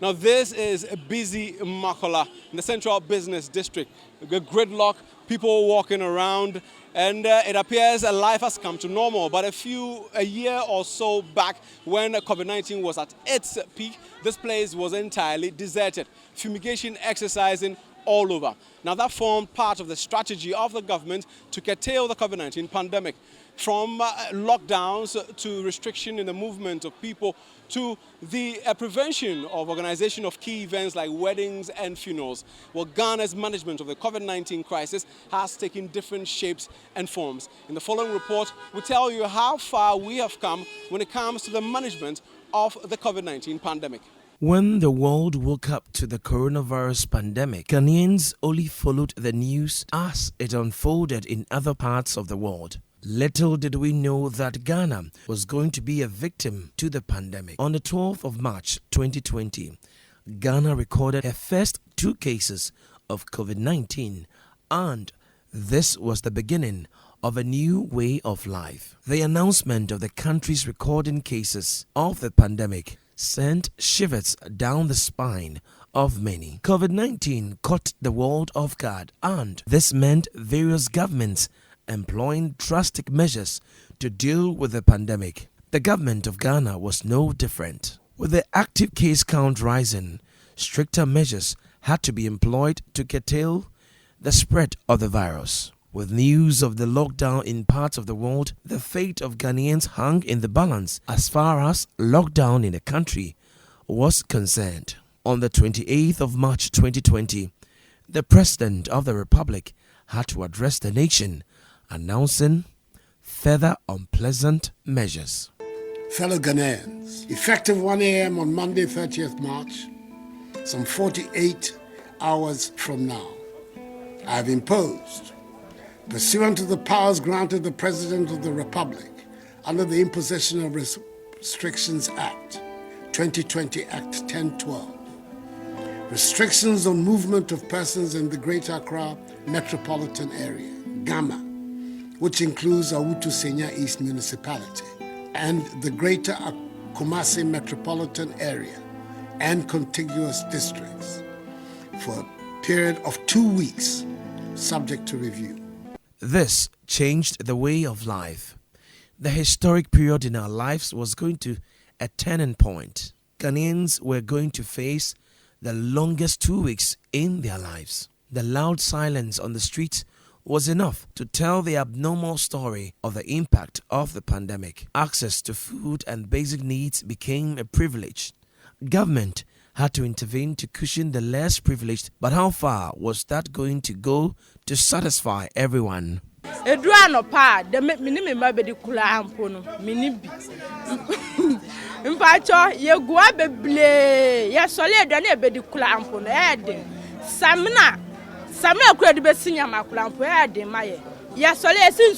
Now this is a busy Makola in the central business district. The gridlock, people walking around, and it appears life has come to normal. But a year or so back, when COVID-19 was at its peak, this place was entirely deserted. Fumigation exercising all over. Now that formed part of the strategy of the government to curtail the COVID-19 pandemic. From lockdowns to restriction in the movement of people to the prevention of organization of key events like weddings and funerals. Well, Ghana's management of the COVID-19 crisis has taken different shapes and forms. In the following report, we tell you how far we have come when it comes to the management of the COVID-19 pandemic. When the world woke up to the coronavirus pandemic, Ghanaians only followed the news as it unfolded in other parts of the world. Little did we know that Ghana was going to be a victim to the pandemic. On the 12th of March 2020, Ghana recorded her first 2 cases of COVID-19, and this was the beginning of a new way of life. The announcement of the country's recording cases of the pandemic sent shivers down the spine of many. COVID-19 caught the world off guard, and this meant various governments employing drastic measures to deal with the pandemic. The government of Ghana was no different. With the active case count rising, stricter measures had to be employed to curtail the spread of the virus. With news of the lockdown in parts of the world, the fate of Ghanaians hung in the balance as far as lockdown in the country was concerned. On the 28th of March 2020, the President of the Republic had to address the nation, announcing further unpleasant measures. Fellow Ghanaians, effective 1 a.m. on Monday 30th March, some 48 hours from now, I have imposed, pursuant to the powers granted the President of the Republic under the Imposition of Restrictions Act, 2020 Act 1012, restrictions on movement of persons in the Greater Accra metropolitan area, GAMA, which includes Awutu Senya East Municipality and the Greater Kumasi Metropolitan Area and contiguous districts for a period of 2 weeks, subject to review. This changed the way of life. The historic period in our lives was going to a turning point. Ghanaians were going to face the longest 2 weeks in their lives. The loud silence on the streets was enough to tell the abnormal story of the impact of the pandemic. Access to food and basic needs became a privilege. Government had to intervene to cushion the less privileged, but how far was that going to go to satisfy everyone? Samina could be senior Maculampo, yes,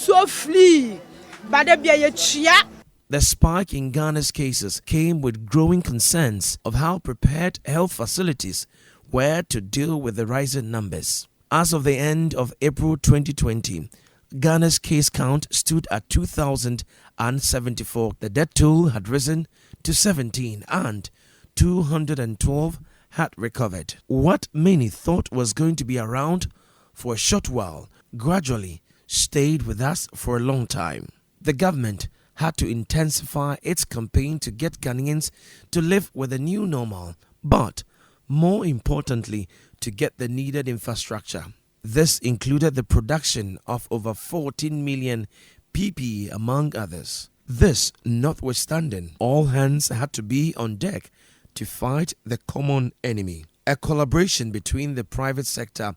so flee, but there be a chia. The spike in Ghana's cases came with growing concerns of how prepared health facilities were to deal with the rising numbers. As of the end of April 2020, Ghana's case count stood at 2,074. The death toll had risen to 17 and 212 had recovered. What many thought was going to be around for a short while gradually stayed with us for a long time. The government had to intensify its campaign to get Ghanaians to live with a new normal, but more importantly, to get the needed infrastructure. This included the production of over 14 million PPE, among others. This notwithstanding, all hands had to be on deck to fight the common enemy. A collaboration between the private sector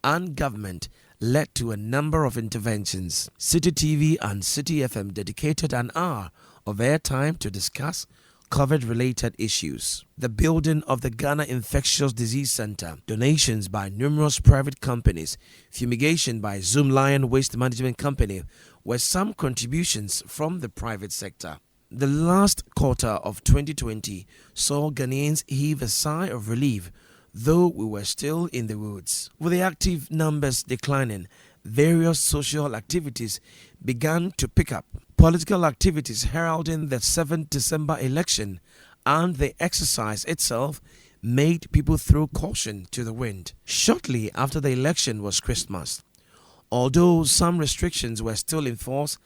and government led to a number of interventions. City TV and City FM dedicated an hour of airtime to discuss COVID-related issues. The building of the Ghana Infectious Disease Center, donations by numerous private companies, fumigation by Zoom Lion Waste Management Company were some contributions from the private sector. The last quarter of 2020 saw Ghanaians heave a sigh of relief, though we were still in the woods. With the active numbers declining, various social activities began to pick up. Political activities heralding the 7th December election and the exercise itself made people throw caution to the wind. Shortly after the election was Christmas. Although some restrictions were still in force,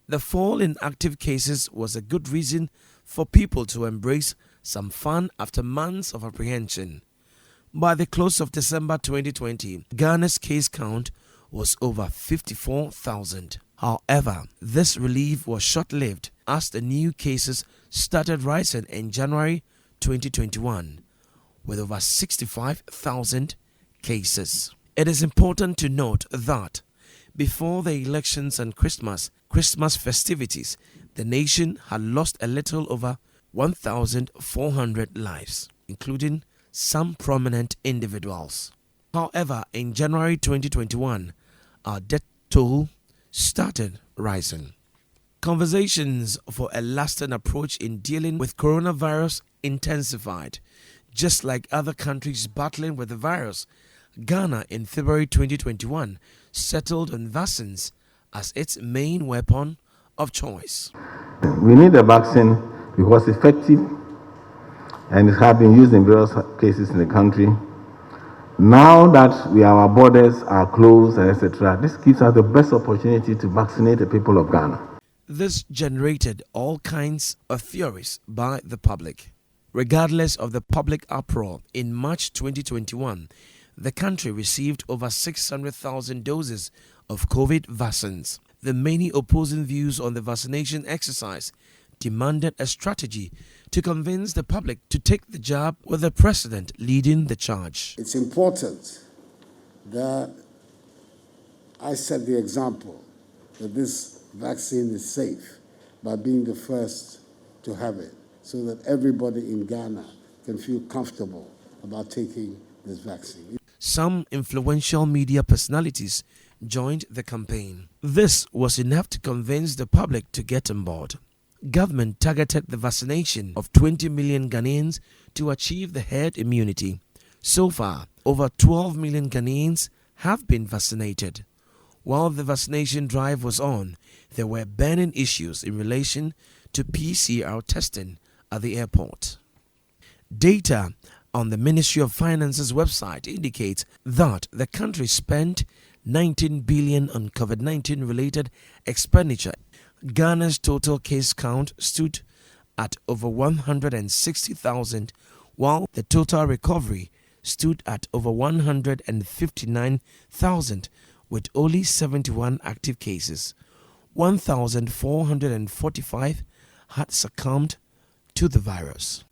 the fall in active cases was a good reason for people to embrace some fun after months of apprehension. By the close of December 2020, Ghana's case count was over 54,000. However, this relief was short-lived as the new cases started rising in January 2021 with over 65,000 cases. It is important to note that before the elections and Christmas festivities, the nation had lost a little over 1,400 lives, including some prominent individuals. However, in January 2021, our death toll started rising. Conversations for a lasting approach in dealing with coronavirus intensified. Just like other countries battling with the virus, Ghana in February 2021 settled on vaccines as its main weapon of choice. We need a vaccine because it's effective and it has been used in various cases in the country. Now that our borders are closed, etc., this gives us the best opportunity to vaccinate the people of Ghana. This generated all kinds of theories by the public. Regardless of the public uproar, in March 2021, the country received over 600,000 doses of COVID vaccines. The many opposing views on the vaccination exercise demanded a strategy to convince the public to take the jab, with the president leading the charge. It's important that I set the example that this vaccine is safe by being the first to have it, so that everybody in Ghana can feel comfortable about taking this vaccine. Some influential media personalities joined the campaign. This was enough to convince the public to get on board. Government targeted the vaccination of 20 million Ghanaians to achieve the herd immunity. So far, over 12 million Ghanaians have been vaccinated. While the vaccination drive was on, there were burning issues in relation to PCR testing at the airport. Data on the Ministry of Finance's website indicates that the country spent 19 billion on COVID-19 related expenditure. Ghana's total case count stood at over 160,000, while the total recovery stood at over 159,000, with only 71 active cases. 1,445 had succumbed to the virus.